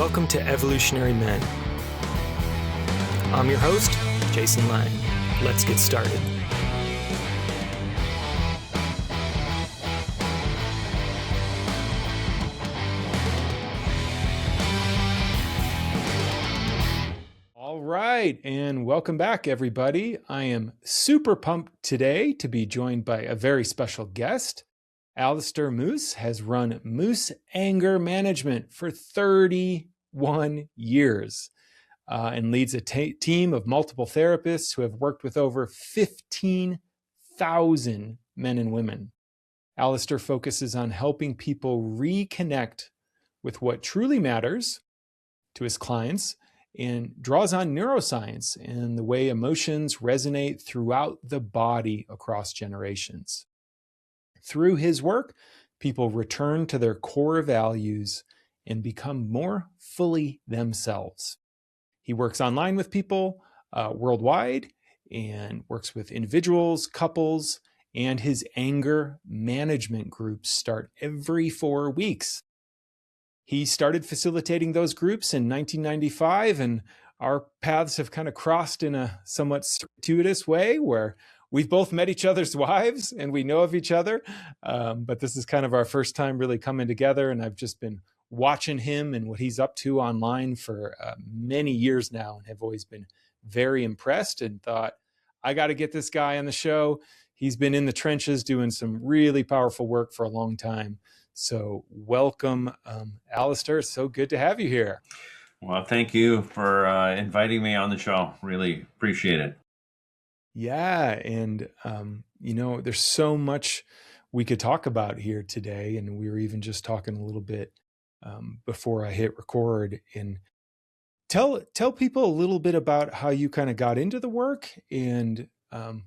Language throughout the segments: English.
Welcome to Evolutionary Men. I'm your host, Jason Lang. Let's get started. All right, and welcome back, everybody. I am super pumped today to be joined by a very special guest. Alistair Moes has run Moes Anger Management for 31 years and leads a team of multiple therapists who have worked with over 15,000 men and women. Alistair focuses on helping people reconnect with what truly matters to his clients and draws on neuroscience and the way emotions resonate throughout the body across generations. Through his work, people return to their core values and become more fully themselves. He works online with people worldwide and works with individuals, couples, and his anger management groups start every 4 weeks. He started facilitating those groups in 1995, and our paths have kind of crossed in a somewhat circuitous way where we've both met each other's wives and we know of each other, but this is kind of our first time really coming together, and I've just been watching him and what he's up to online for many years now and have always been very impressed and thought, I got to get this guy on the show. He's been in the trenches doing some really powerful work for a long time. So welcome, Alistair. So good to have you here. Well, thank you for inviting me on the show. Really appreciate it. Yeah. And, there's so much we could talk about here today. And we were even just talking a little bit before I hit record. And tell people a little bit about how you kind of got into the work and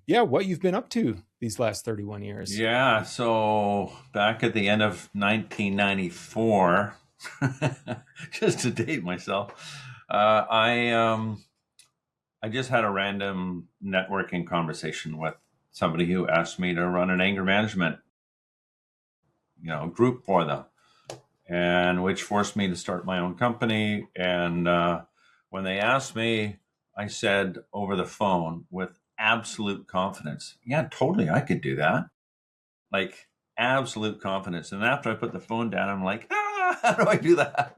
what you've been up to these last 31 years. Yeah, so back at the end of 1994, just to date myself, I just had a random networking conversation with somebody who asked me to run an anger management, group for them, and which forced me to start my own company. And when they asked me, I said over the phone with absolute confidence, yeah, totally, I could do that. Like absolute confidence. And after I put the phone down, I'm like, how do I do that?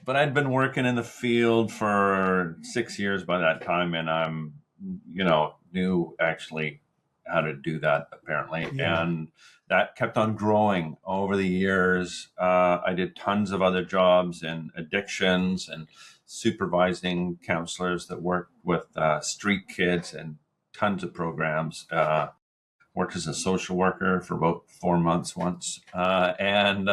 But I'd been working in the field for 6 years by that time, and I'm, knew actually how to do that apparently. Yeah. And that kept on growing over the years. I did tons of other jobs in addictions and supervising counselors that work with street kids and tons of programs. Worked as a social worker for about 4 months once, and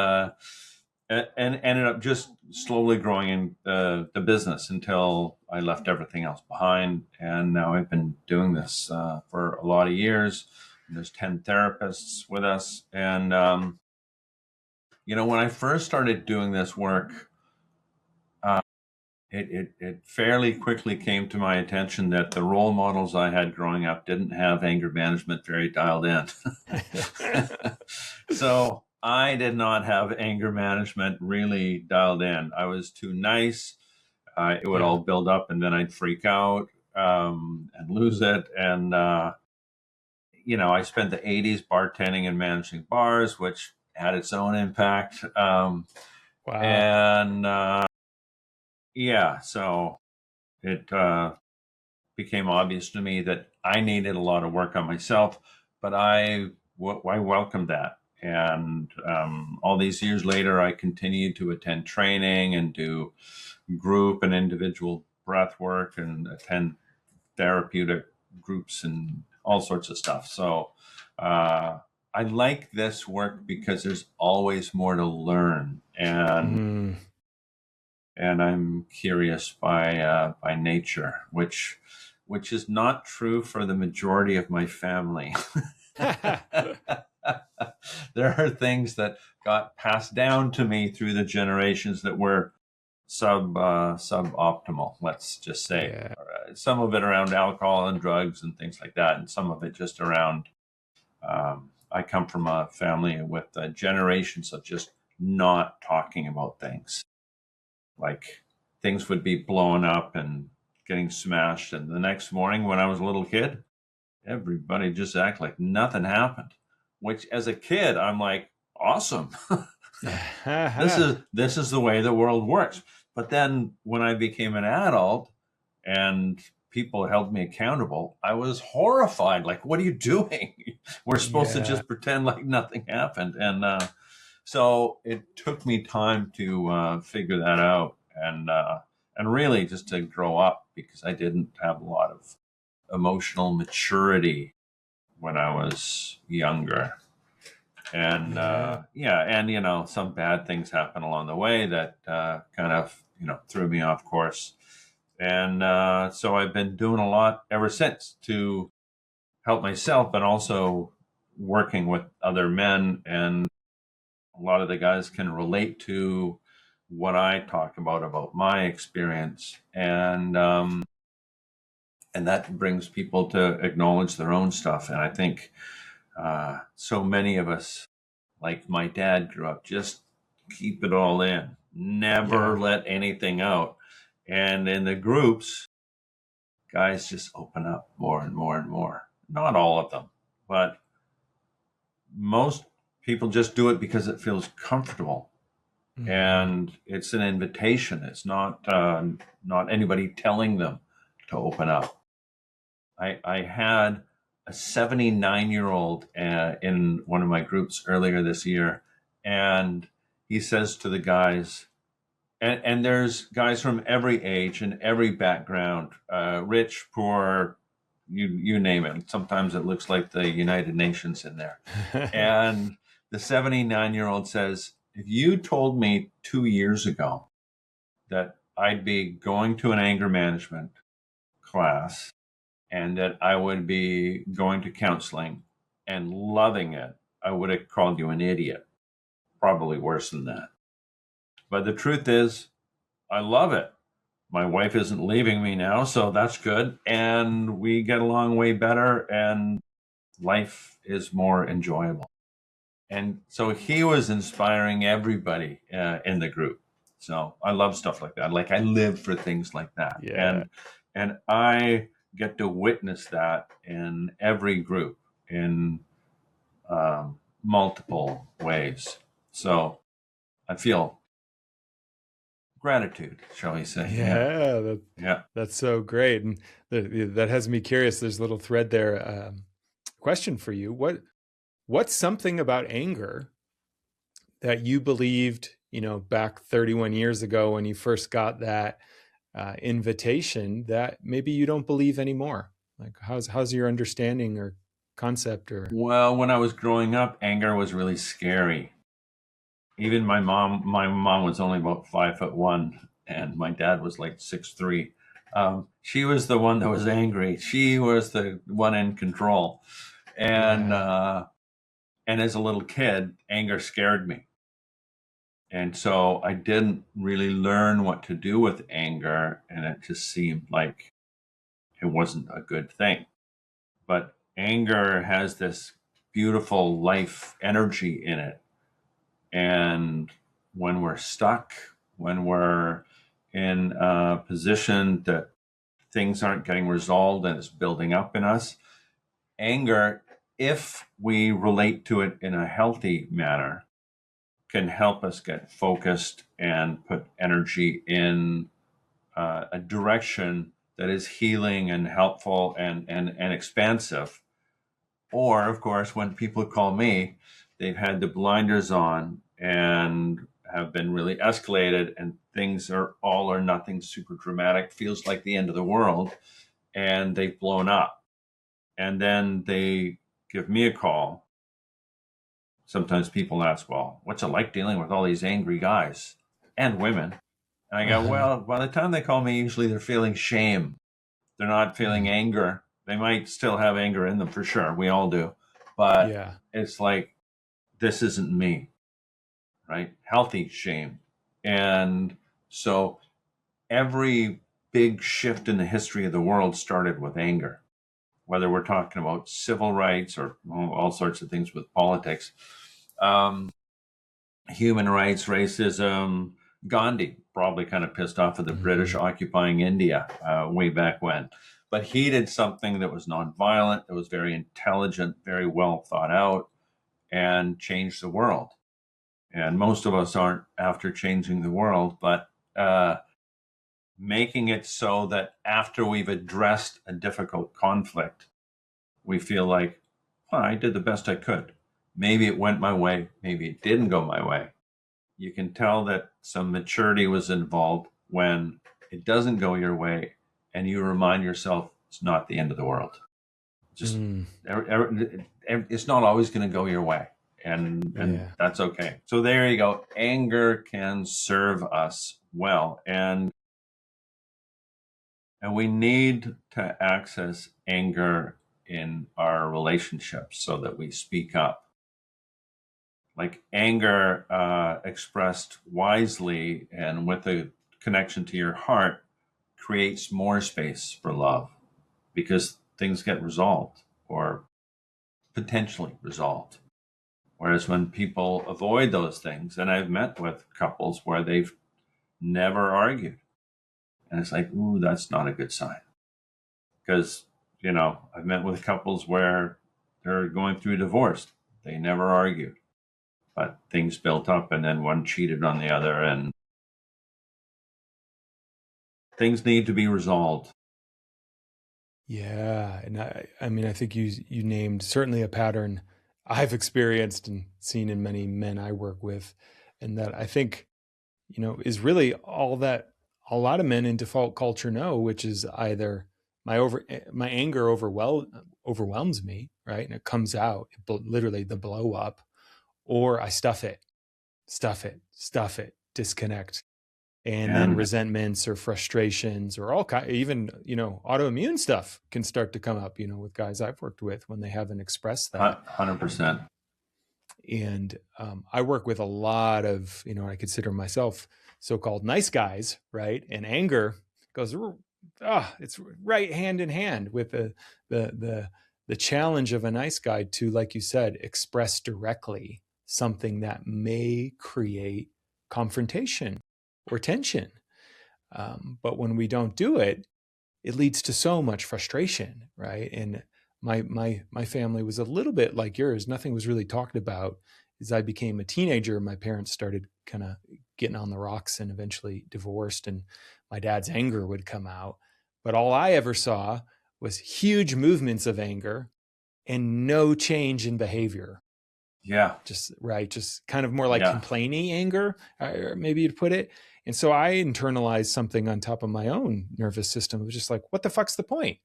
ended up just slowly growing in the business until I left everything else behind. And now I've been doing this for a lot of years. And there's 10 therapists with us. And, when I first started doing this work, it fairly quickly came to my attention that the role models I had growing up didn't have anger management very dialed in. So I did not have anger management really dialed in. I was too nice. It would all build up and then I'd freak out and lose it. And, I spent the 80s bartending and managing bars, which had its own impact. Wow. And, so it became obvious to me that I needed a lot of work on myself, but I welcomed that. And all these years later, I continued to attend training and do group and individual breath work and attend therapeutic groups and all sorts of stuff. So I like this work because there's always more to learn. And I'm curious by nature, which is not true for the majority of my family. There are things that got passed down to me through the generations that were suboptimal, let's just say. Yeah. Some of it around alcohol and drugs and things like that, and some of it just around. I come from a family with generations of just not talking about things. Like things would be blowing up and getting smashed. And the next morning when I was a little kid, everybody just act like nothing happened, which as a kid, I'm like, awesome. This is the way the world works. But then when I became an adult and people held me accountable, I was horrified. Like, what are you doing? We're supposed to just pretend like nothing happened. And so it took me time to figure that out and really just to grow up, because I didn't have a lot of emotional maturity when I was younger. And and some bad things happen along the way that kind of threw me off course. And so I've been doing a lot ever since to help myself, but also working with other men. And a lot of the guys can relate to what I talk about my experience. And that brings people to acknowledge their own stuff. And I think so many of us, like my dad grew up, just keep it all in, never let anything out. And in the groups, guys just open up more and more and more. Not all of them, but most people just do it because it feels comfortable. Mm-hmm. And it's an invitation. It's not anybody telling them to open up. I had a 79-year-old in one of my groups earlier this year, and he says to the guys, and there's guys from every age and every background, rich, poor, you name it. Sometimes it looks like the United Nations in there. And the 79-year-old says, if you told me 2 years ago that I'd be going to an anger management class and that I would be going to counseling and loving it, I would have called you an idiot. Probably worse than that. But the truth is, I love it. My wife isn't leaving me now, so that's good. And we get along way better, and life is more enjoyable. And so he was inspiring everybody in the group. So I love stuff like that. Like, I live for things like that. Yeah. And I get to witness that in every group in multiple ways. So I feel gratitude, shall we say. That's so great. And that has me curious. There's a little thread there. Question for you. What's something about anger that you believed, back 31 years ago when you first got that invitation, that maybe you don't believe anymore? Like, how's your understanding or concept? Or well, when I was growing up, anger was really scary. Even my mom was only about 5'1", and my dad was like 6'3". She was the one that was angry. She was the one in control. And as a little kid, anger scared me. And so I didn't really learn what to do with anger, and it just seemed like it wasn't a good thing. But anger has this beautiful life energy in it. And when we're stuck, when we're in a position that things aren't getting resolved and it's building up in us, anger, if we relate to it in a healthy manner, can help us get focused and put energy in a direction that is healing and helpful and expansive. Or, of course, when people call me, they've had the blinders on and have been really escalated, and things are all or nothing, super dramatic, feels like the end of the world, and they've blown up. And then they give me a call. Sometimes people ask, well, what's it like dealing with all these angry guys and women? And I go, well, by the time they call me, usually they're feeling shame. They're not feeling anger. They might still have anger in them for sure. We all do. But it's like, this isn't me, right? Healthy shame. And so every big shift in the history of the world started with anger, whether we're talking about civil rights or all sorts of things with politics. human rights, racism. Gandhi probably kind of pissed off at the British Mhm. occupying India way back when. But he did something that was nonviolent, that was very intelligent, very well thought out, and changed the world. And most of us aren't after changing the world, but uh, making it so that after we've addressed a difficult conflict, we feel like, well, I did the best I could. Maybe it went my way, maybe it didn't go my way. You can tell that some maturity was involved when it doesn't go your way and you remind yourself it's not the end of the world. Just Mm. it's not always going to go your way, and Yeah. that's okay. So there you go. Anger can serve us well, and we need to access anger in our relationships so that we speak up. Like anger expressed wisely and with a connection to your heart creates more space for love because things get resolved or potentially resolved. Whereas when people avoid those things, and I've met with couples where they've never argued, and it's like, ooh, that's not a good sign. Because, I've met with couples where they're going through divorce. They never argued, but things built up, and then one cheated on the other, and things need to be resolved. Yeah, and I mean, I think you named certainly a pattern I've experienced and seen in many men I work with, and that I think, is really all that a lot of men in default culture know, which is either my anger overwhelms me, right, and it comes out, literally the blow up, or I stuff it, disconnect. And then And resentments or frustrations or all kind, even, autoimmune stuff can start to come up, with guys I've worked with when they haven't expressed that. 100%. And I work with a lot of, I consider myself so-called nice guys, right? And anger goes, it's right hand in hand with the challenge of a nice guy to, like you said, express directly something that may create confrontation or tension. But when we don't do it, it leads to so much frustration, right? And my family was a little bit like yours. Nothing was really talked about. As I became a teenager, my parents started kind of getting on the rocks and eventually divorced, and my dad's anger would come out. But all I ever saw was huge movements of anger and no change in behavior. Yeah. Just kind of more like Yeah. complaining anger, or maybe you'd put it. And so I internalized something on top of my own nervous system. It was just like, what the fuck's the point?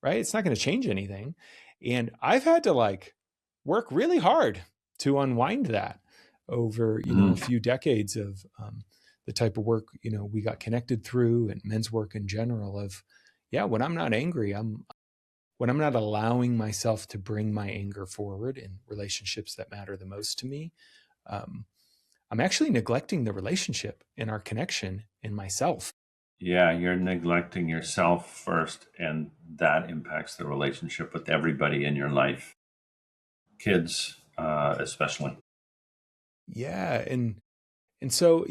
Right? It's not going to change anything. And I've had to work really hard to unwind that over, a Mm. few decades of the type of work, we got connected through, and men's work in general of, yeah, when I'm not angry, when I'm not allowing myself to bring my anger forward in relationships that matter the most to me, um, I'm actually neglecting the relationship and our connection in myself. Yeah, you're neglecting yourself first, and that impacts the relationship with everybody in your life, kids especially. Yeah, and so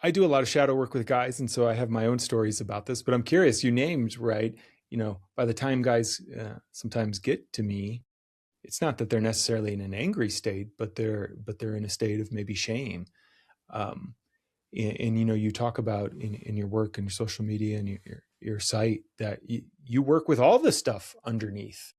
I do a lot of shadow work with guys, and so I have my own stories about this. But I'm curious. You named right. By the time guys sometimes get to me, it's not that they're necessarily in an angry state, but they're in a state of maybe shame. Um, and you talk about in your work and your social media and your site that you work with all this stuff underneath.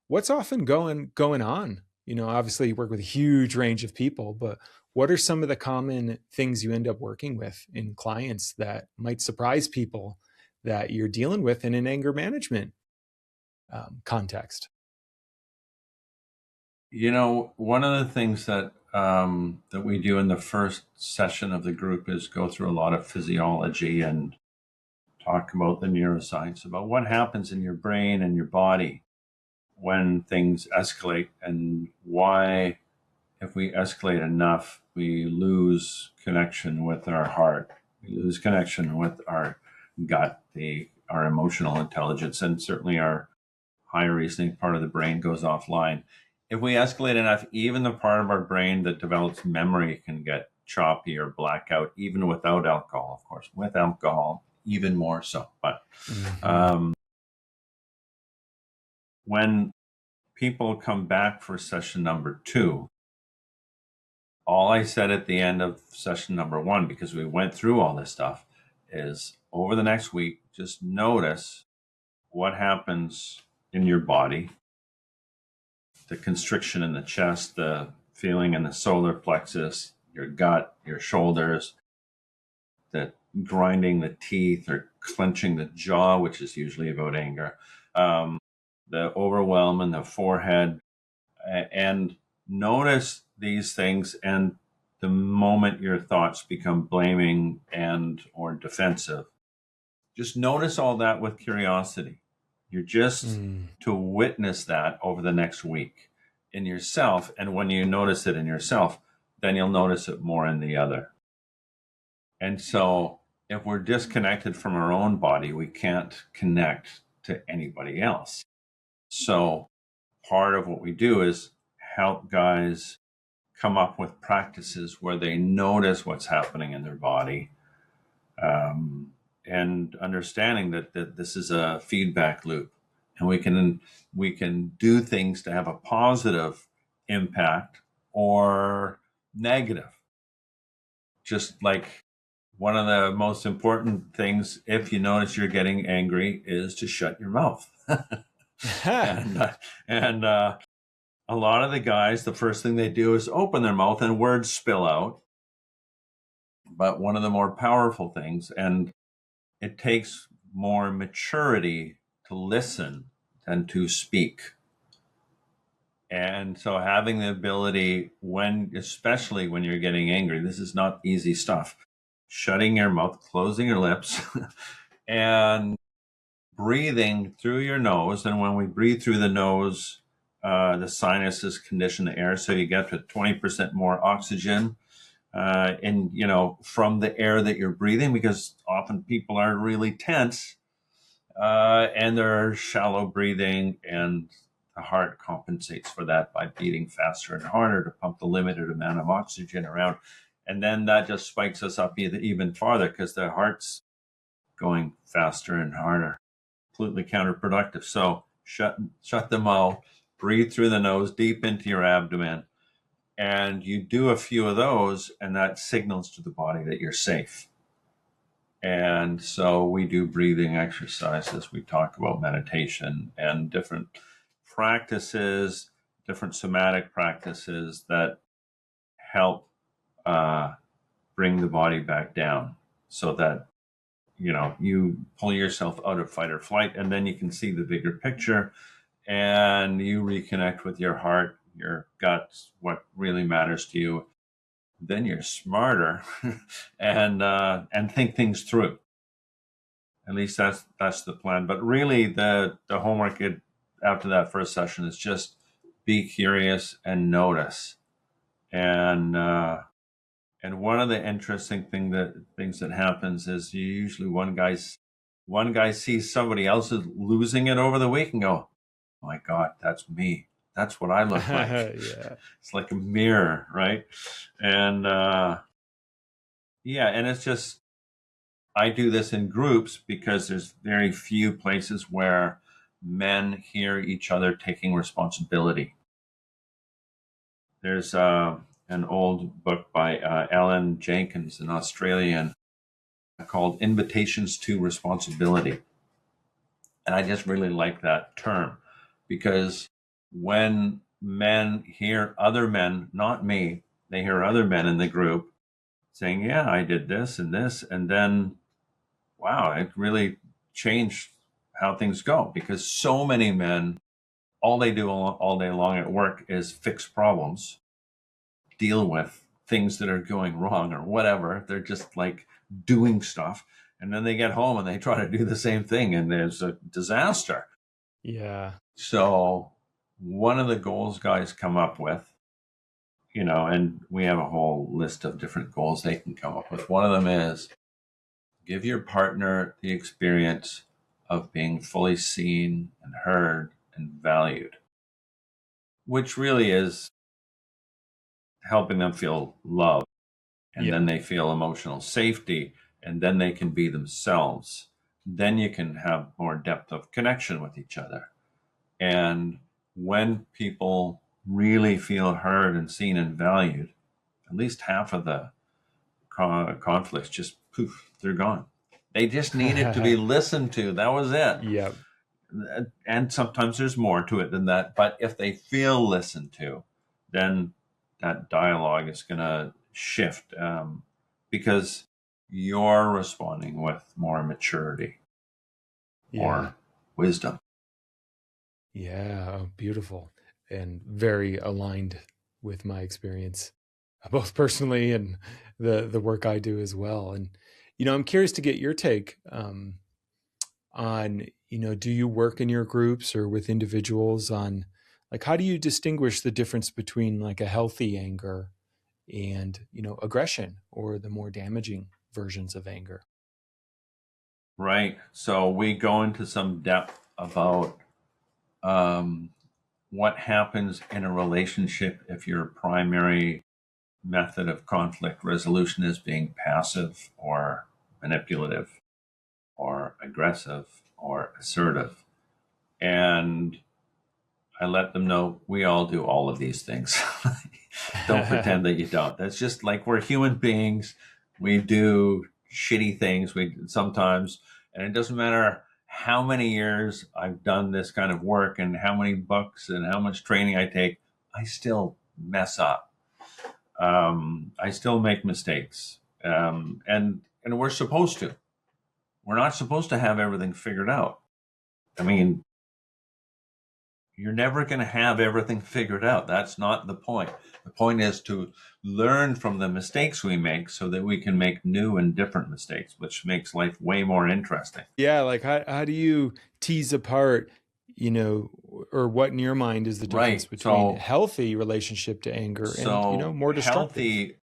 What's often going on? Obviously you work with a huge range of people, but what are some of the common things you end up working with in clients that might surprise people that you're dealing with in an anger management context? One of the things that we do in the first session of the group is go through a lot of physiology and talk about the neuroscience, about what happens in your brain and your body when things escalate, and why, if we escalate enough, we lose connection with our heart, we lose connection with our gut, our emotional intelligence, and certainly our high reasoning part of the brain goes offline. if we escalate enough, even the part of our brain that develops memory can get choppy or blackout, even without alcohol, of course. With alcohol, even more so. But when people come back for session number 2, all I said at the end of session number 1, because we went through all this stuff, is over the next week, just notice what happens in your body, the constriction in the chest, the feeling in the solar plexus, your gut, your shoulders, the grinding the teeth or clenching the jaw, which is usually about anger, the overwhelm in the forehead, and notice these things. And the moment your thoughts become blaming and or defensive, just notice all that with curiosity. You're just to witness that over the next week in yourself. And when you notice it in yourself, then you'll notice it more in the other. And so if we're disconnected from our own body, we can't connect to anybody else. So part of what we do is help guys come up with practices where they notice what's happening in their body, and understanding that this is a feedback loop, and we can do things to have a positive impact or negative. Just like one of the most important things, if you notice you're getting angry, is to shut your mouth. and a lot of the guys, the first thing they do is open their mouth and words spill out. But one of the more powerful things, and it takes more maturity to listen than to speak. And so having the ability especially when you're getting angry, this is not easy stuff. Shutting your mouth, closing your lips, and breathing through your nose. And when we breathe through the nose, the sinuses condition the air, so you get to 20% more oxygen from the air that you're breathing, because often people are really tense and they're shallow breathing, and the heart compensates for that by beating faster and harder to pump the limited amount of oxygen around. And then that just spikes us up even farther because the heart's going faster and harder. Completely counterproductive. So shut the mouth, breathe through the nose, deep into your abdomen, and you do a few of those, and that signals to the body that you're safe. And so we do breathing exercises. We talk about meditation and different practices, different somatic practices that help bring the body back down, so that you pull yourself out of fight or flight, and then you can see the bigger picture, and you reconnect with your heart, your guts, what really matters to you. Then you're smarter and think things through. At least that's the plan. But really, the homework after that first session is just be curious and notice. And one of the interesting things that happens is usually one guy sees somebody else is losing it over the week and go, "Oh my God, that's me. That's what I look like." Yeah. It's like a mirror, right? And and it's just, I do this in groups because there's very few places where men hear each other taking responsibility. There's an old book by Alan Jenkins, an Australian, called Invitations to Responsibility. And I just really like that term, because when men hear other men, not me, they hear other men in the group saying, "Yeah, I did this and this," and then, wow, it really changed how things go, because so many men, all they do all day long at work is fix problems, deal with things that are going wrong or whatever. They're just like doing stuff. And then they get home and they try to do the same thing, and there's a disaster. Yeah. So one of the goals guys come up with, and we have a whole list of different goals they can come up with. One of them is give your partner the experience of being fully seen and heard and valued. which really is helping them feel love, and Yeah. then they feel emotional safety, and then they can be themselves. Then you can have more depth of connection with each other. And when people really feel heard and seen and valued, at least half of the conflicts just poof, they're gone. They just needed to be listened to. That was it. Yeah. And sometimes there's more to it than that. But if they feel listened to, then that dialogue is going to shift, because you're responding with more maturity Yeah. or wisdom. Yeah. Oh, beautiful. And very aligned with my experience, both personally and the work I do as well. And, I'm curious to get your take on, do you work in your groups or with individuals on, like, how do you distinguish the difference between like a healthy anger and, aggression or the more damaging versions of anger? Right. So we go into some depth about um, what happens in a relationship if your primary method of conflict resolution is being passive or manipulative or aggressive or assertive. And I let them know we all do all of these things. Don't pretend that you don't. That's just like we're human beings. We do shitty things. We sometimes, and it doesn't matter how many years I've done this kind of work and how many books and how much training I take, I still mess up. I still make mistakes, and we're supposed to. We're not supposed to have everything figured out. I mean, you're never going to have everything figured out. That's not the point. The point is to learn from the mistakes we make so that we can make new and different mistakes, which makes life way more interesting. Yeah, like how do you tease apart, or what in your mind is the difference Right. between healthy relationship to anger and, So more destructive? healthy,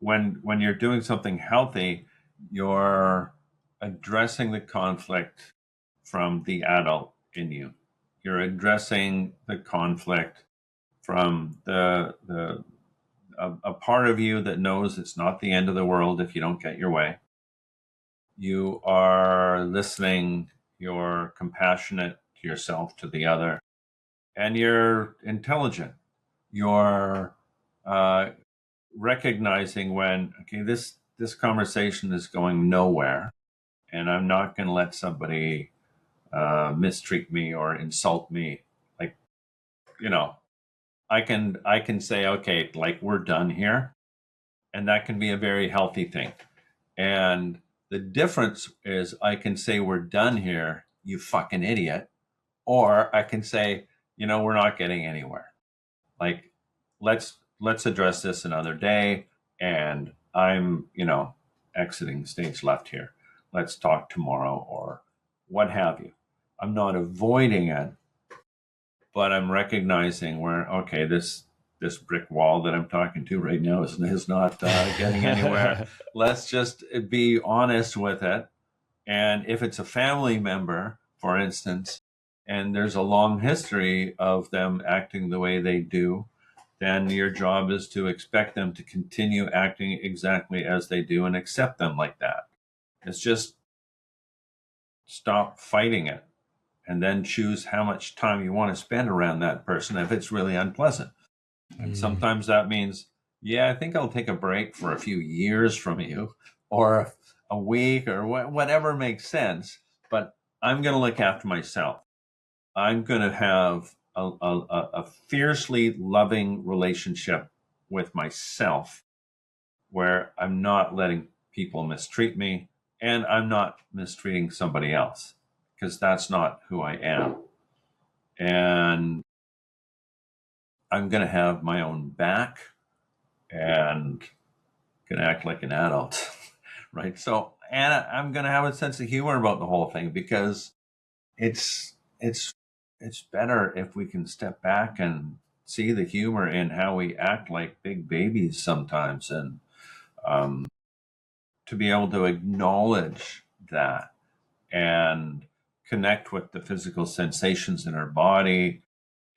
when you're doing something healthy, you're addressing the conflict from the adult in you. You're addressing the conflict from a part of you that knows it's not the end of the world if you don't get your way. You are listening, you're compassionate to yourself, to the other, and you're intelligent. You're uh, recognizing when, okay, this conversation is going nowhere, and I'm not going to let somebody mistreat me or insult me. Like, you know, I can say, okay, like we're done here, and that can be a very healthy thing. And the difference is I can say we're done here, you fucking idiot, or I can say, we're not getting anywhere. Like let's address this another day, and I'm, exiting stage left here. Let's talk tomorrow or what have you. I'm not avoiding it, but I'm recognizing where, okay, this brick wall that I'm talking to right now is not getting anywhere. Let's just be honest with it. And if it's a family member, for instance, and there's a long history of them acting the way they do, then your job is to expect them to continue acting exactly as they do and accept them like that. It's just stop fighting it and then choose how much time you want to spend around that person if it's really unpleasant. And Mm. sometimes that means, yeah, I think I'll take a break for a few years from you or a week or whatever makes sense. But I'm going to look after myself. I'm going to have a fiercely loving relationship with myself where I'm not letting people mistreat me and I'm not mistreating somebody else because that's not who I am. And I'm going to have my own back and can act like an adult, right? So, and I'm going to have a sense of humor about the whole thing because it's it's it's better if we can step back and see the humor in how we act like big babies sometimes, and um, to be able to acknowledge that and connect with the physical sensations in our body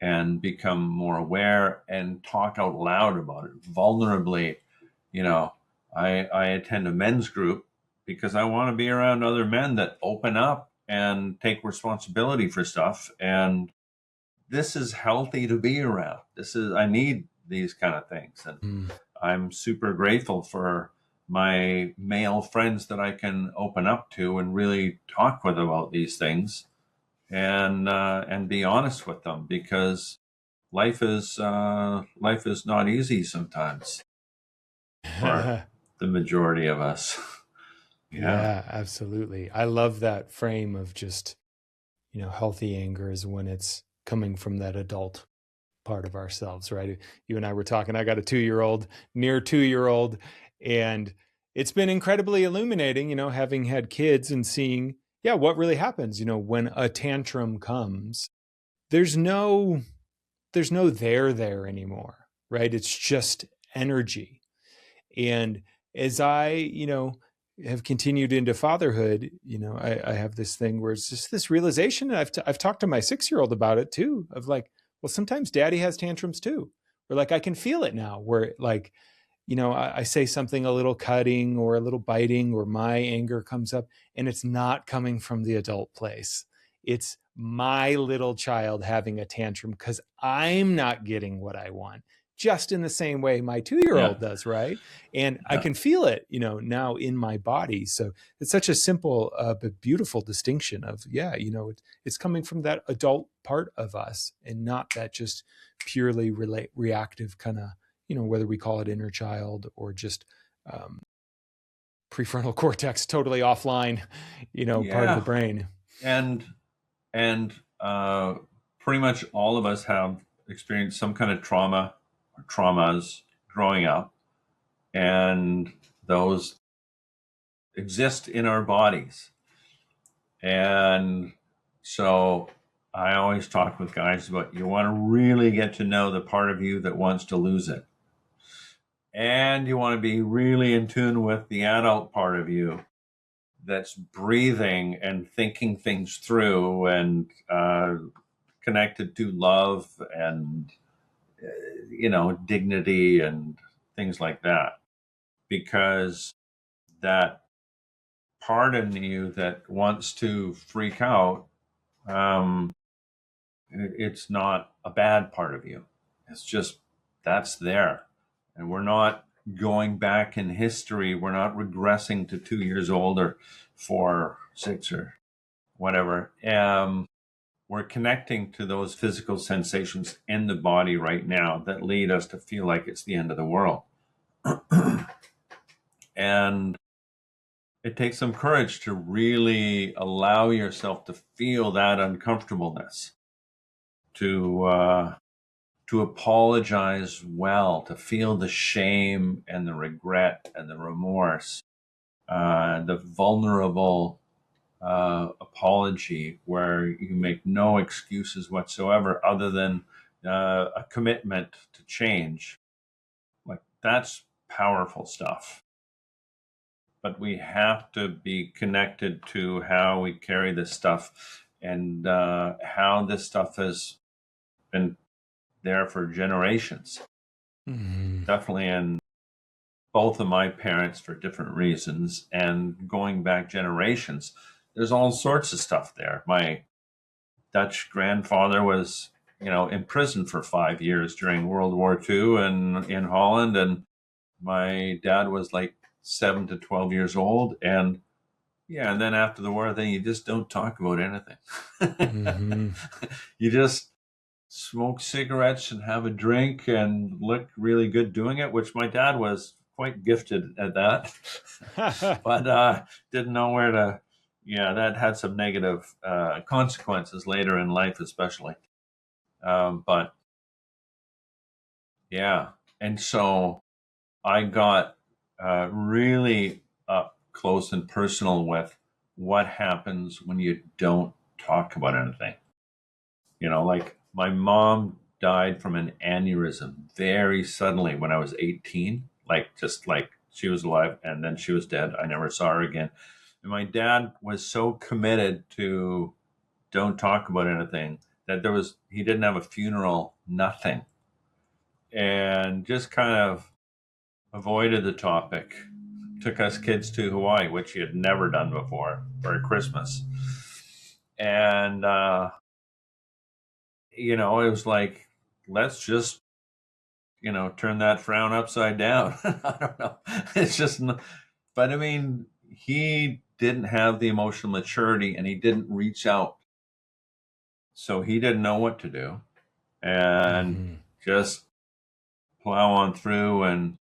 and become more aware and talk out loud about it vulnerably. You know, I attend a men's group because I want to be around other men that open up and take responsibility for stuff. And this is healthy to be around. I need these kind of things. And Mm. I'm super grateful for my male friends that I can open up to and really talk with about these things, and be honest with them, because life is not easy sometimes for the majority of us. Yeah. Yeah, absolutely. I love that frame of just, healthy anger is when it's coming from that adult part of ourselves, right? You and I were talking, I got a 2-year-old, near 2-year-old, and it's been incredibly illuminating, having had kids and seeing, yeah, what really happens, when a tantrum comes. There's no there anymore, right? It's just energy. And as I, have continued into fatherhood, I have this thing where it's just this realization. And I've talked to my 6-year-old about it too, of like, well, sometimes daddy has tantrums too. Or like, I can feel it now where like, I say something a little cutting or a little biting, or my anger comes up, and it's not coming from the adult place. It's my little child having a tantrum because I'm not getting what I want, just in the same way my 2-year-old Yeah. does, right? And I Yeah. can feel it, now in my body. So it's such a simple but beautiful distinction of, yeah, it's coming from that adult part of us, and not that just purely reactive kind of, whether we call it inner child or just prefrontal cortex totally offline, part of the Yeah. brain. And and pretty much all of us have experienced some kind of trauma or traumas growing up, and those exist in our bodies. And so I always talk with guys about, you want to really get to know the part of you that wants to lose it. And you want to be really in tune with the adult part of you that's breathing and thinking things through, and connected to love and, dignity and things like that. Because that part in you that wants to freak out, um, it's not a bad part of you. It's just that's there. And we're not going back in history. We're not regressing to 2 years old or 4, 6, or whatever. We're connecting to those physical sensations in the body right now that lead us to feel like it's the end of the world. And it takes some courage to really allow yourself to feel that uncomfortableness, to apologize well, to feel the shame and the regret and the remorse, the vulnerable apology where you make no excuses whatsoever other than a commitment to change. Like, that's powerful stuff. But we have to be connected to how we carry this stuff, and how this stuff has been there for generations. Mm-hmm. Definitely in both of my parents for different reasons, and going back generations, there's all sorts of stuff there. My Dutch grandfather was, in prison for 5 years during World War II and in Holland, and my dad was like 7 to 12 years old, and yeah, and then after the war, then you just don't talk about anything. Mm-hmm. You just smoke cigarettes and have a drink and look really good doing it, which my dad was quite gifted at that, but didn't know where to. Yeah, that had some negative consequences later in life, especially. But yeah, and so I got really up close and personal with what happens when you don't talk about anything. Like, my mom died from an aneurysm very suddenly when I was 18, like, just like she was alive and then she was dead. I never saw her again. And my dad was so committed to don't talk about anything that he didn't have a funeral, nothing, and just kind of avoided the topic. Took us kids to Hawaii, which he had never done before, for Christmas. And, it was like, let's just, turn that frown upside down. I don't know. It's just, but I mean, he didn't have the emotional maturity and he didn't reach out. So he didn't know what to do and just plow on through. And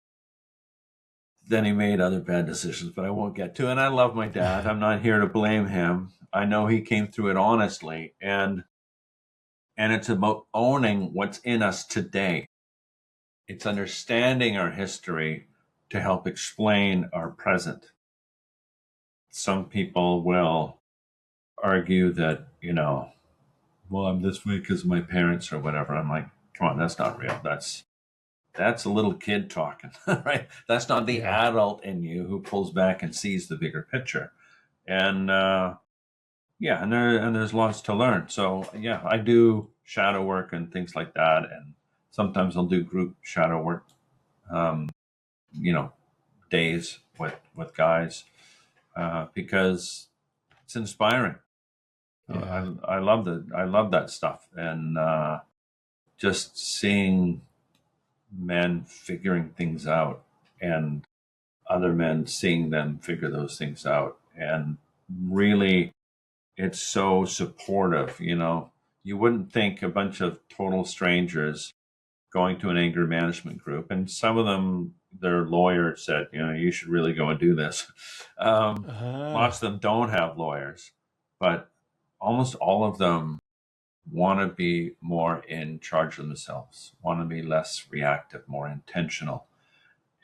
then he made other bad decisions, but I won't get to. And I love my dad. I'm not here to blame him. I know he came through it honestly. And it's about owning what's in us today. It's understanding our history to help explain our present. Some people will argue that, well, I'm this way because of my parents or whatever. I'm like, come on, that's not real. That's a little kid talking, right? That's not the adult in you who pulls back and sees the bigger picture. And and there's lots to learn. So yeah, I do shadow work and things like that, and sometimes I'll do group shadow work, days with guys, because it's inspiring. I love that stuff, and just seeing men figuring things out and other men seeing them figure those things out, and really it's so supportive. You wouldn't think a bunch of total strangers going to an anger management group, and some of them, their lawyer said, you should really go and do this. Lots of them don't have lawyers, but almost all of them want to be more in charge of themselves, want to be less reactive, more intentional.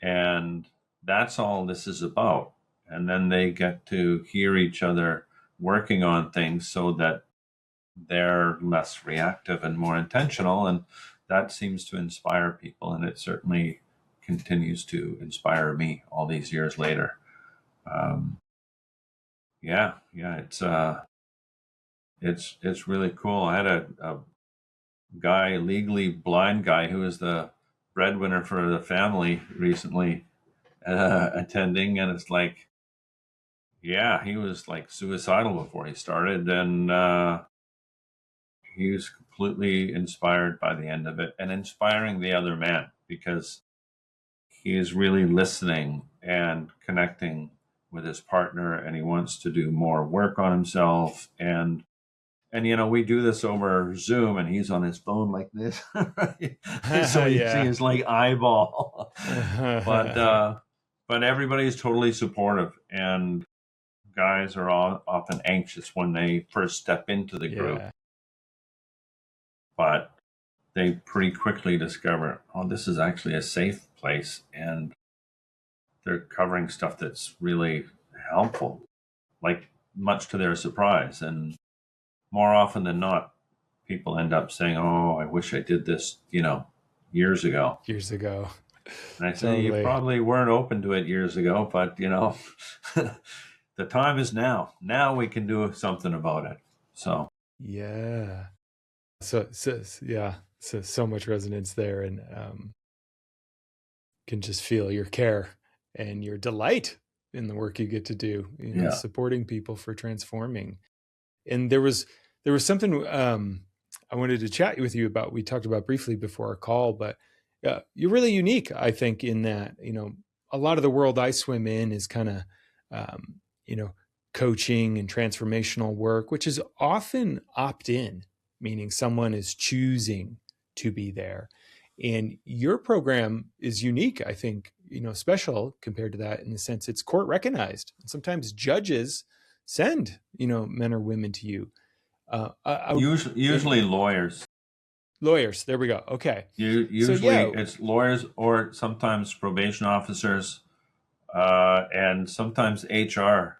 And that's all this is about. And then they get to hear each other working on things so that they're less reactive and more intentional. And that seems to inspire people. And it certainly continues to inspire me all these years later. It's really cool. I had a guy, legally blind guy, who was the breadwinner for the family recently, attending, and it's like, he was like suicidal before he started, and he was completely inspired by the end of it, and inspiring the other men, because he is really listening and connecting with his partner, and he wants to do more work on himself. And we do this over Zoom, and he's on his phone like this, right? So you see his like eyeball. But everybody's totally supportive, and guys are often anxious when they first step into the group. But they pretty quickly discover, this is actually a safe place, and they're covering stuff that's really helpful, like much to their surprise. And more often than not, people end up saying, I wish I did this, years ago. And I say, you probably weren't open to it years ago, but, the time is now. Now we can do something about it. So. Yeah. So much resonance there, and can just feel your care and your delight in the work you get to do, supporting people for transforming. And there was something I wanted to chat with you about. We talked about briefly before our call, but you're really unique, I think, in that, a lot of the world I swim in is kind of, coaching and transformational work, which is often opt-in, meaning someone is choosing to be there. And your program is unique, I think, special compared to that, in the sense it's court recognized. And sometimes judges send, men or women to you. Usually lawyers. Lawyers. There we go. Okay. Usually it's lawyers, or sometimes probation officers, and sometimes HR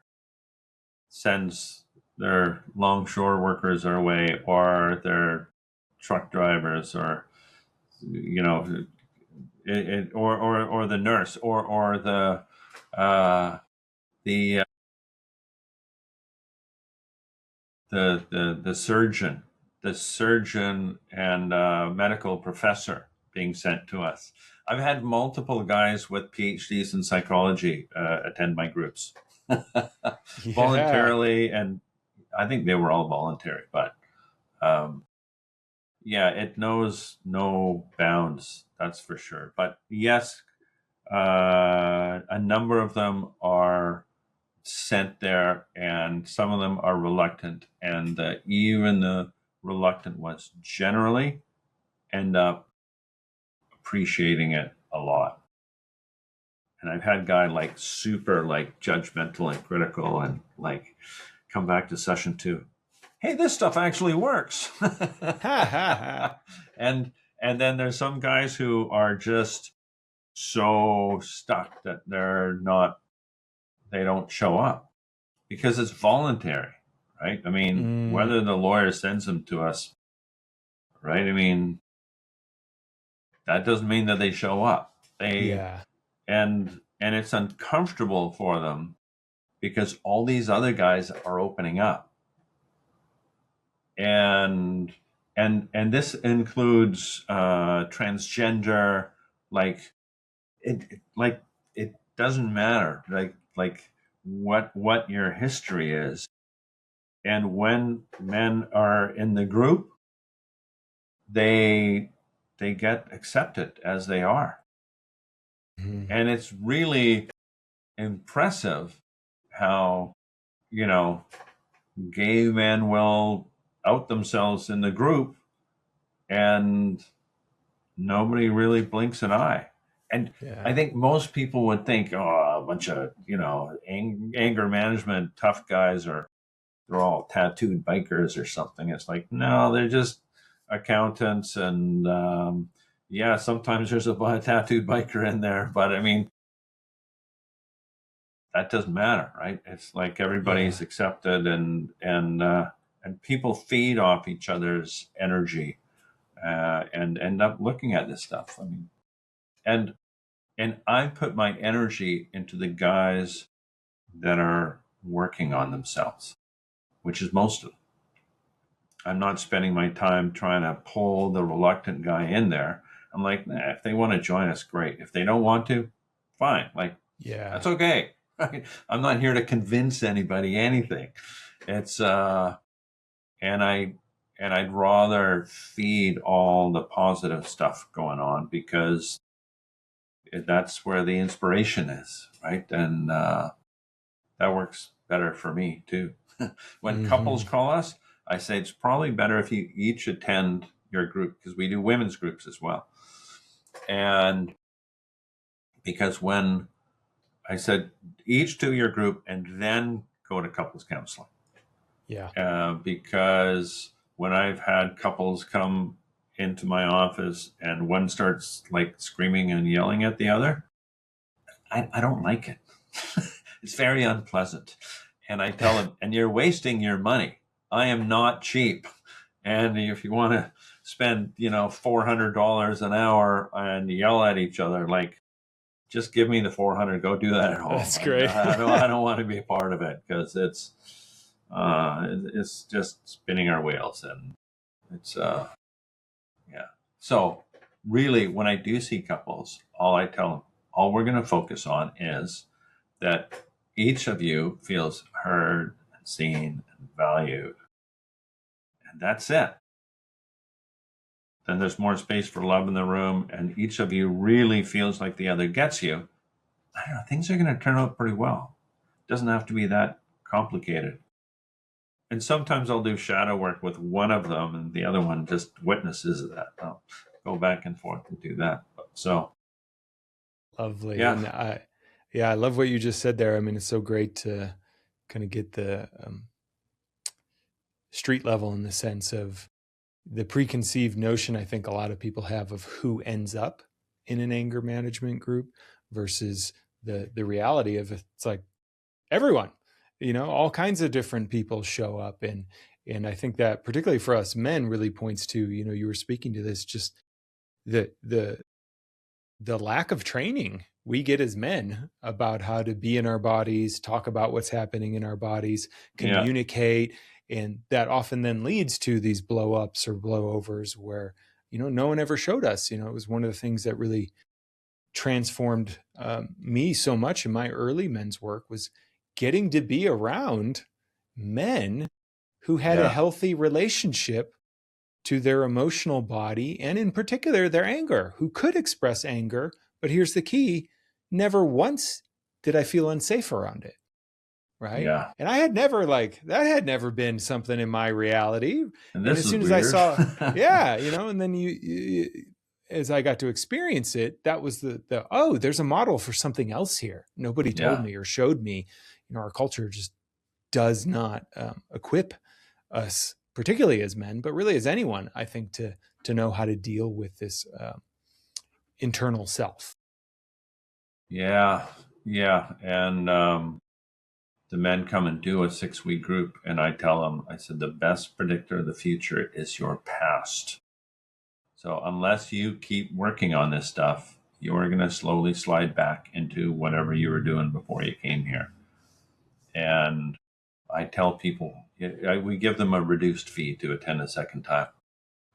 sends their longshore workers our way, or their truck drivers, or or the nurse, or the surgeon the surgeon and medical professor being sent to us. I've had multiple guys with PhDs in psychology attend my groups Yeah. voluntarily, and I think they were all voluntary, but yeah, it knows no bounds, that's for sure. But yes, a number of them are sent there, and some of them are reluctant, and even the reluctant ones generally end up appreciating it a lot. And I've had guy like super like judgmental and critical, and like come back to session 2. Hey, this stuff actually works. Ha ha ha. and and then there's some guys who are just so stuck that they don't show up because it's voluntary, right? I mean, Mm, whether the lawyer sends them to us, right? I mean, that doesn't mean that they show up. They yeah. and it's uncomfortable for them because all these other guys are opening up. And this includes transgender, like it doesn't matter like what your history is. And when men are in the group, they get accepted as they are. Mhm. And it's really impressive how, you know, gay men will out themselves in the group and nobody really blinks an eye. And Yeah. I think most people would think, oh, a bunch of, anger management tough guys, or they're all tattooed bikers or something. It's like, no, they're just accountants. And yeah, sometimes there's a tattooed biker in there. But I mean, that doesn't matter, right? It's like everybody's Yeah. accepted, and people feed off each other's energy and end up looking at this stuff. I mean, and I put my energy into the guys that are working on themselves, which is most of them. I'm not spending my time trying to pull the reluctant guy in there. I'm like, nah, if they want to join us, great. If they don't want to, fine. Like, Yeah. that's okay. Right? I'm not here to convince anybody anything. It's and I'd rather feed all the positive stuff going on because that's where the inspiration is, right? And that works better for me too. When couples Hmm. call us, I say it's probably better if you each attend your group, because we do women's groups as well. And because when I said each do your group and then go to couples counseling, Yeah. because when I've had couples come into my office and one starts like screaming and yelling at the other, I don't like it. It's very unpleasant. And I tell them, and you're wasting your money. I am not cheap. And if you want to spend, $400 an hour and yell at each other, like, just give me the 400. Go do that at home. That's I, great. I don't want to be a part of it because it's just spinning our wheels, and it's yeah. So really, when I do see couples, all I tell them, all we're going to focus on is that each of you feels heard and seen and valued, and that's it. Then there's more space for love in the room, and each of you really feels like the other gets you. I don't know, things are going to turn out pretty well. It doesn't have to be that complicated. And sometimes I'll do shadow work with one of them, and the other one just witnesses that. I'll go back and forth and do that. So, Lovely. yeah, And yeah, I love what you just said there. I mean, it's so great to kind of get the street level in the sense of the preconceived notion I think a lot of people have of who ends up in an anger management group versus the reality of it's like everyone, all kinds of different people show up. And I think that particularly for us men really points to, you were speaking to this, just the the lack of training we get as men about how to be in our bodies, talk about what's happening in our bodies, Yeah. communicate. And that often then leads to these blow ups or blow overs where, no one ever showed us. It was one of the things that really transformed me so much in my early men's work was getting to be around men who had a Yeah. healthy relationship to their emotional body and in particular their anger, who could express anger. But here's the key: never once did I feel unsafe around it. Right. Yeah. And I had never that had never been something in my reality. And And this as is soon as I weird. saw, yeah, and then as I got to experience it, that was oh, there's a model for something else here. Nobody told Yeah. me or showed me. Our culture just does not equip us, particularly as men, but really as anyone, I think, to know how to deal with this internal self. Yeah. Yeah. And the men come and do a 6-week group, and I tell them, I said, the best predictor of the future is your past. So unless you keep working on this stuff, you're going to slowly slide back into whatever you were doing before you came here. And I tell people, we give them a reduced fee to attend a second time.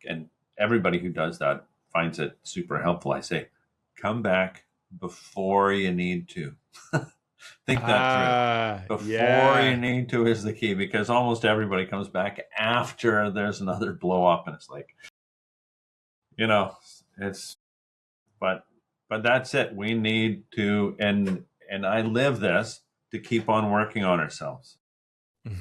And everybody who does that finds it super helpful. I say, come back before you need to. Think that through. Before you Yeah. need to is the key, because almost everybody comes back after there's another blow up, and it's like, it's but that's it. We need to, and I live this, to keep on working on ourselves,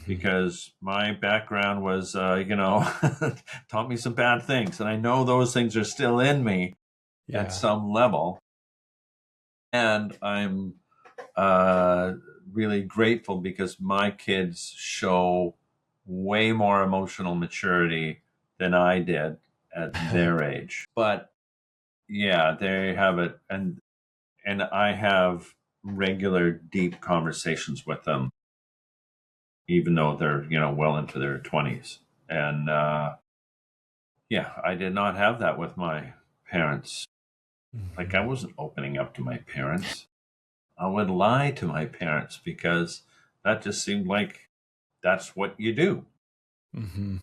because my background was taught me some bad things, and I know those things are still in me at some level, and I'm really grateful because my kids show way more emotional maturity than I did at their age. But yeah, they have it, and I have regular deep conversations with them, even though they're well into their 20s. And yeah, I did not have that with my parents. Like, I wasn't opening up to my parents. I would lie to my parents because that just seemed like that's what you do. Mm-hmm.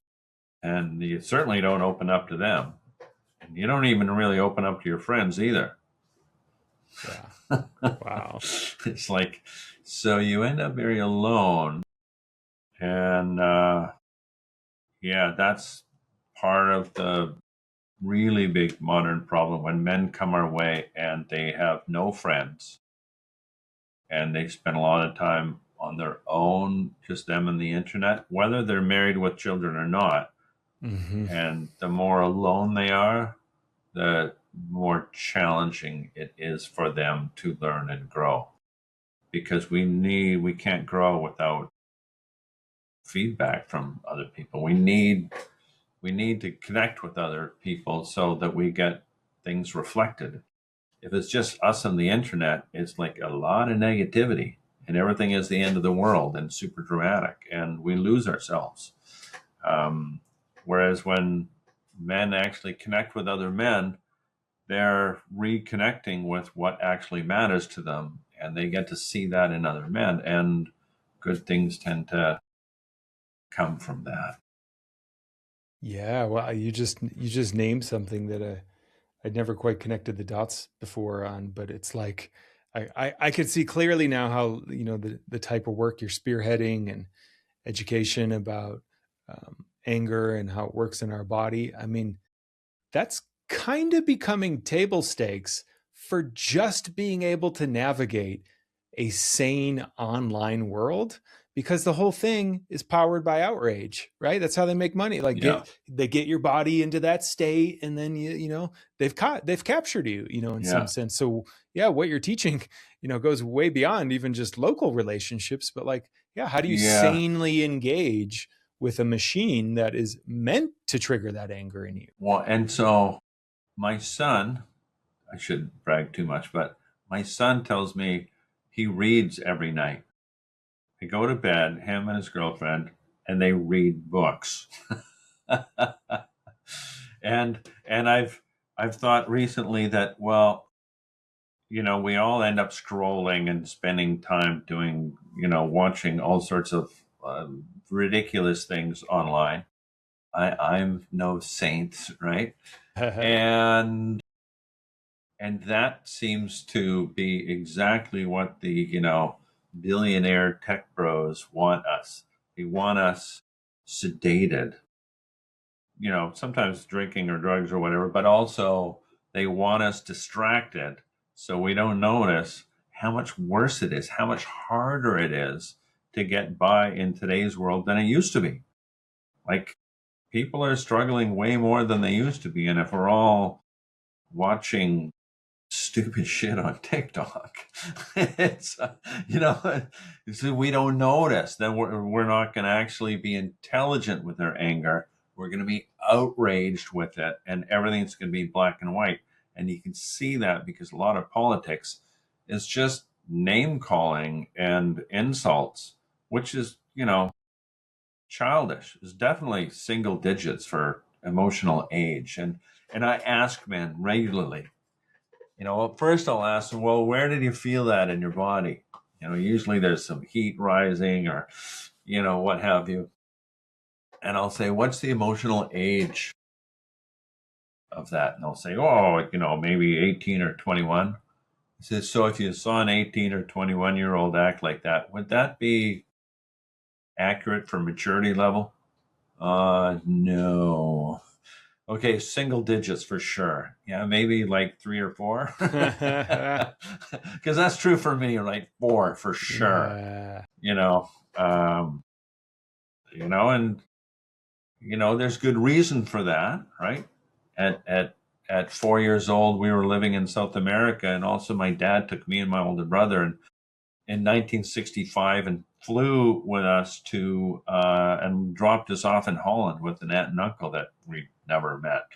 And you certainly don't open up to them. And you don't even really open up to your friends either. Yeah. Wow. It's like, so you end up very alone. And yeah, that's part of the really big modern problem when men come our way and they have no friends and they spend a lot of time on their own, just them and the internet, whether they're married with children or not. Mm-hmm. And the more alone they are, the more challenging it is for them to learn and grow, because we can't grow without feedback from other people. We need to connect with other people so that we get things reflected. If it's just us on the internet, it's like a lot of negativity and everything is the end of the world and super dramatic, and we lose ourselves. Whereas when men actually connect with other men, they're reconnecting with what actually matters to them, and they get to see that in other men, and good things tend to come from that. Yeah. Well, you just named something that I'd never quite connected the dots before on, but it's like I could see clearly now how the type of work you're spearheading and education about anger and how it works in our body. I mean, that's kind of becoming table stakes for just being able to navigate a sane online world, because the whole thing is powered by outrage, right? That's how they make money. Like Yeah. they get your body into that state, and then they've captured you, in some Yeah. sense. So yeah, what you're teaching, goes way beyond even just local relationships, but like, yeah, how do you Yeah. sanely engage with a machine that is meant to trigger that anger in you? Well, and so my son, I shouldn't brag too much, but my son tells me he reads every night. They go to bed, him and his girlfriend, and they read books. and I've thought recently that, well, we all end up scrolling and spending time doing, watching all sorts of ridiculous things online. I'm no saint, right? And that seems to be exactly what the, billionaire tech bros want us. They want us sedated, sometimes drinking or drugs or whatever, but also they want us distracted so we don't notice how much worse it is, how much harder it is to get by in today's world than it used to be. Like, people are struggling way more than they used to be. And if we're all watching stupid shit on TikTok, it's, so we don't notice, then we're not going to actually be intelligent with our anger. We're going to be outraged with it, and everything's going to be black and white. And you can see that because a lot of politics is just name calling and insults, which is, childish. Is definitely single digits for emotional age. And I ask men regularly, first I'll ask them, well, where did you feel that in your body? Usually there's some heat rising or, what have you. And I'll say, what's the emotional age of that? And they'll say, oh, maybe 18 or 21. He says, so if you saw an 18 or 21-year-old act like that, would that be accurate for maturity level? No. Okay, single digits for sure. Yeah, maybe like 3 or 4. Because that's true for me, right? 4 for sure. Yeah. And there's good reason for that, right? At 4 years old, we were living in South America, and also my dad took me and my older brother in 1965 and flew with us to and dropped us off in Holland with an aunt and uncle that we never met,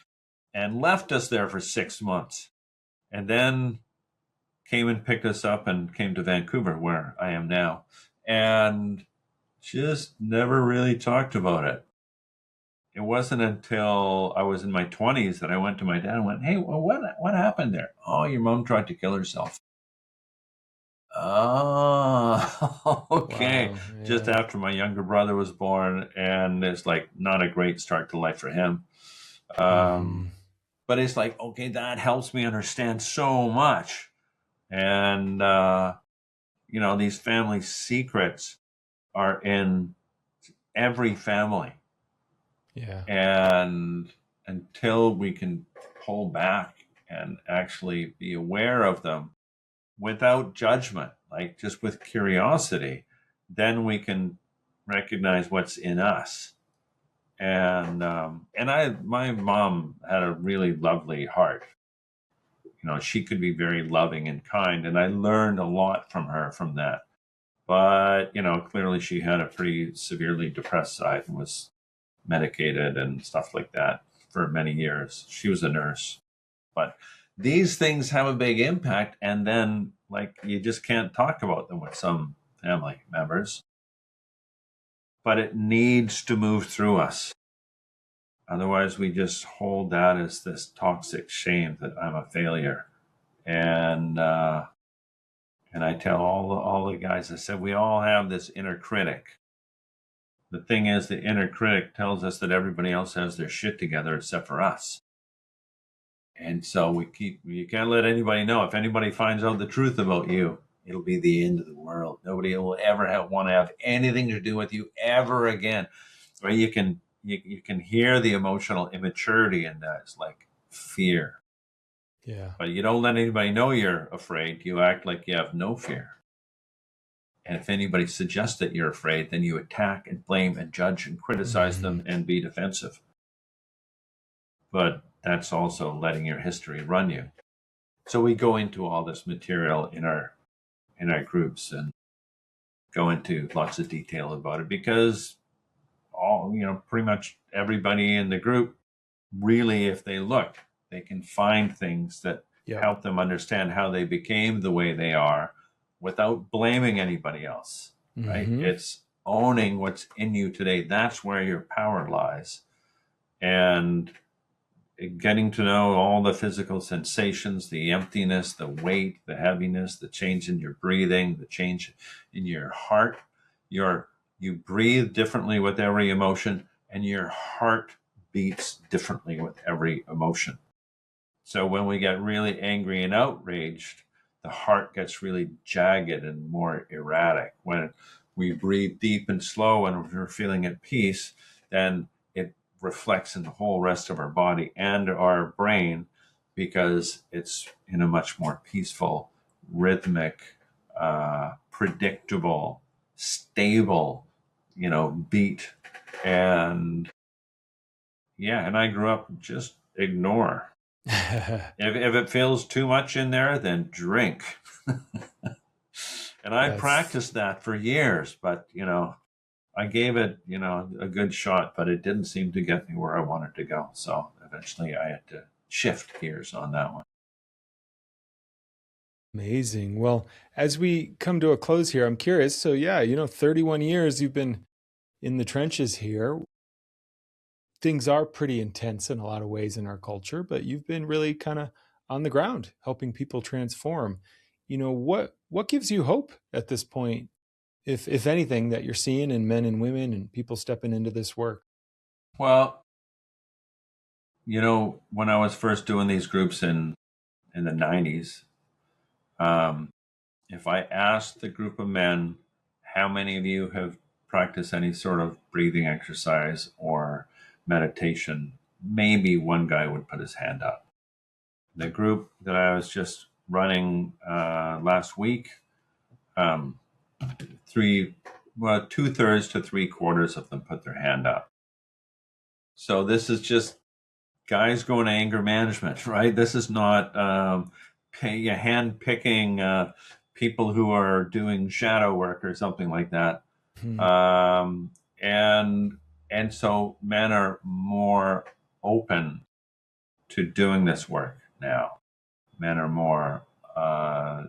and left us there for 6 months, and then came and picked us up and came to Vancouver, where I am now, and just never really talked about it. It wasn't until I was in my 20s that I went to my dad and went, hey, well, what happened there? Oh, your mom tried to kill herself. Oh, okay. Wow, yeah. Just after my younger brother was born, and it's like not a great start to life for him. But it's like, okay, that helps me understand so much. And, these family secrets are in every family. Yeah. And until we can pull back and actually be aware of them without judgment, like just with curiosity, then we can recognize what's in us. And my mom had a really lovely heart. She could be very loving and kind, and I learned a lot from her from that. But clearly she had a pretty severely depressed side and was medicated and stuff like that for many years. She was a nurse. But these things have a big impact, and then you just can't talk about them with some family members. But it needs to move through us. Otherwise, we just hold that as this toxic shame that I'm a failure. And I tell all the guys, I said, we all have this inner critic. The thing is, the inner critic tells us that everybody else has their shit together except for us. And so you can't let anybody know. If anybody finds out the truth about you, it'll be the end of the world. Nobody will ever want to have anything to do with you ever again. Right? You can hear the emotional immaturity in that. It's like fear. Yeah. But you don't let anybody know you're afraid. You act like you have no fear. And if anybody suggests that you're afraid, then you attack and blame and judge and criticize them and be defensive. But that's also letting your history run you. So we go into all this material in our groups and go into lots of detail about it, because pretty much everybody in the group, really, if they look, they can find things that help them understand how they became the way they are without blaming anybody else, right? It's owning what's in you today. That's where your power lies. And getting to know all the physical sensations, the emptiness, the weight, the heaviness, the change in your breathing, the change in your heart. You breathe differently with every emotion, and your heart beats differently with every emotion. So when we get really angry and outraged, the heart gets really jagged and more erratic. When we breathe deep and slow and we're feeling at peace, then it reflects in the whole rest of our body and our brain, because it's in a much more peaceful, rhythmic, predictable, stable, beat. And yeah, and I grew up just ignore. If it feels too much in there, then drink. And I practiced that for years, but I gave it, a good shot, but it didn't seem to get me where I wanted to go. So eventually I had to shift gears on that one. Amazing. Well, as we come to a close here, I'm curious. So yeah, 31 years you've been in the trenches here. Things are pretty intense in a lot of ways in our culture, but you've been really kind of on the ground helping people transform. What gives you hope at this point, if anything, that you're seeing in men and women and people stepping into this work? Well, when I was first doing these groups in the 90s, if I asked the group of men, how many of you have practiced any sort of breathing exercise or meditation, maybe one guy would put his hand up. The group that I was just running last week, 2/3 to 3/4 of them put their hand up. So this is just guys going to anger management, right? This is not hand picking people who are doing shadow work or something like that. Hmm. And so men are more open to doing this work now. Men are more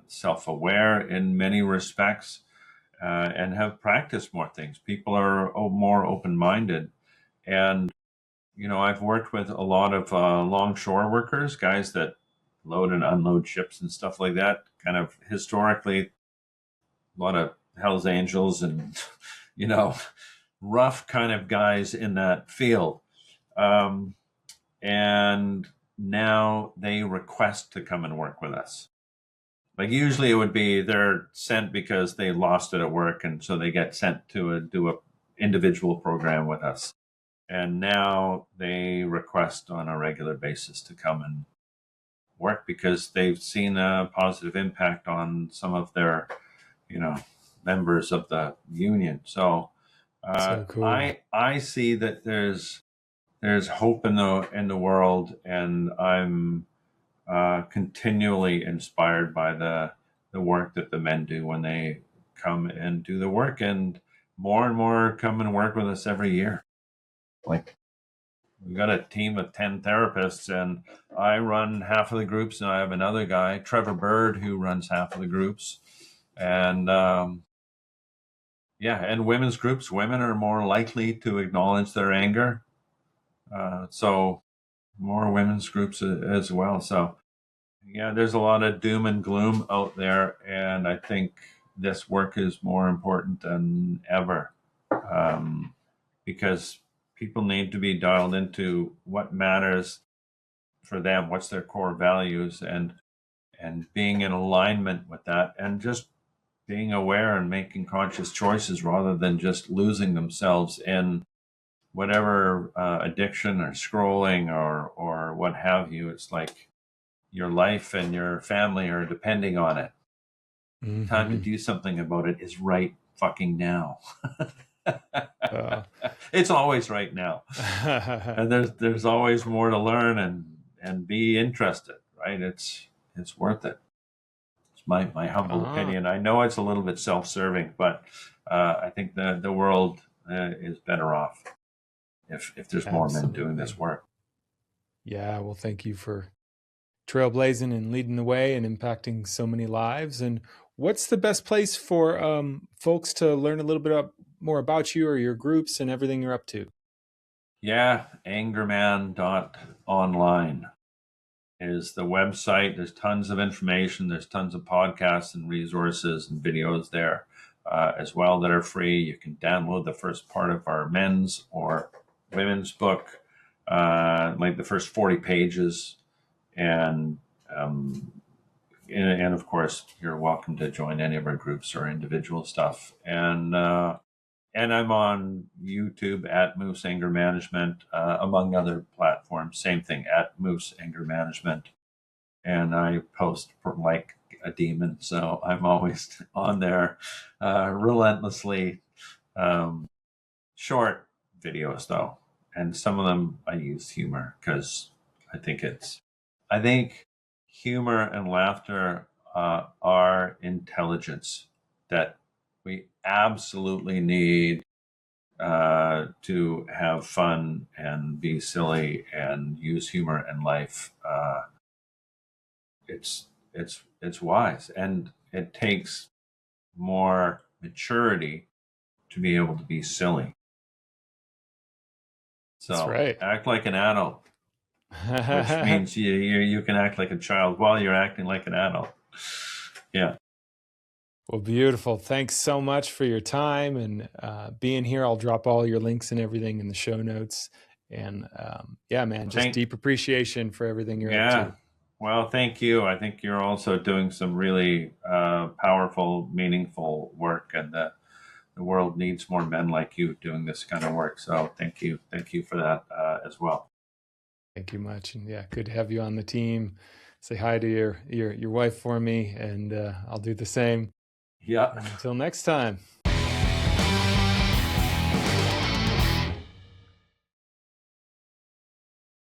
self-aware in many respects, and have practiced more things. People are more open-minded. And I've worked with a lot of longshore workers, guys that load and unload ships and stuff like that. Kind of historically, a lot of Hell's Angels and, rough kind of guys in that field. And now they request to come and work with us. Like usually it would be they're sent because they lost it at work, and so they get sent to do a individual program with us. And now they request on a regular basis to come and work because they've seen a positive impact on some of their, members of the union. So So cool. I see that there's hope in the world, and I'm continually inspired by the work that the men do when they come and do the work, and more come and work with us every year. Like, we've got a team of 10 therapists, and I run half of the groups, and I have another guy, Trevor Bird, who runs half of the groups. And and women's groups, women are more likely to acknowledge their anger. So more women's groups as well. So yeah, there's a lot of doom and gloom out there, and I think this work is more important than ever, because people need to be dialed into what matters for them, what's their core values, and being in alignment with that, and just being aware and making conscious choices rather than just losing themselves in whatever addiction or scrolling or what have you. It's like your life and your family are depending on it. Mm-hmm. Time to do something about it is right fucking now. It's always right now. And there's always more to learn and be interested, right? It's worth it. It's my humble opinion. I know it's a little bit self-serving, but I think the world is better off if there's more men doing this work. Yeah, well, thank you for trailblazing and leading the way and impacting so many lives. And what's the best place for folks to learn a little bit more about you or your groups and everything you're up to? Yeah, angerman.org. online is the website. There's tons of information. There's tons of podcasts and resources and videos there as well that are free. You can download the first part of our men's or women's book, like the first 40 pages. And of course, you're welcome to join any of our groups or individual stuff. And I'm on YouTube at Moose Anger Management, among other platforms. Same thing, at Moose Anger Management. And I post like a demon, so I'm always on there relentlessly. Short videos, though. And some of them I use humor because I think humor and laughter are intelligence that we absolutely need to have fun and be silly and use humor in life. It's wise, and it takes more maturity to be able to be silly. That's So right. act like an adult, which means you can act like a child while you're acting like an adult. Yeah. Well, beautiful. Thanks so much for your time and being here. I'll drop all your links and everything in the show notes. And yeah, man, just deep appreciation for everything you're up to. Well, thank you. I think you're also doing some really powerful, meaningful work, and the world needs more men like you doing this kind of work. So thank you for that as well. Thank you much, and yeah, good to have you on the team. Say hi to your wife for me, and I'll do the same. Yeah. And until next time.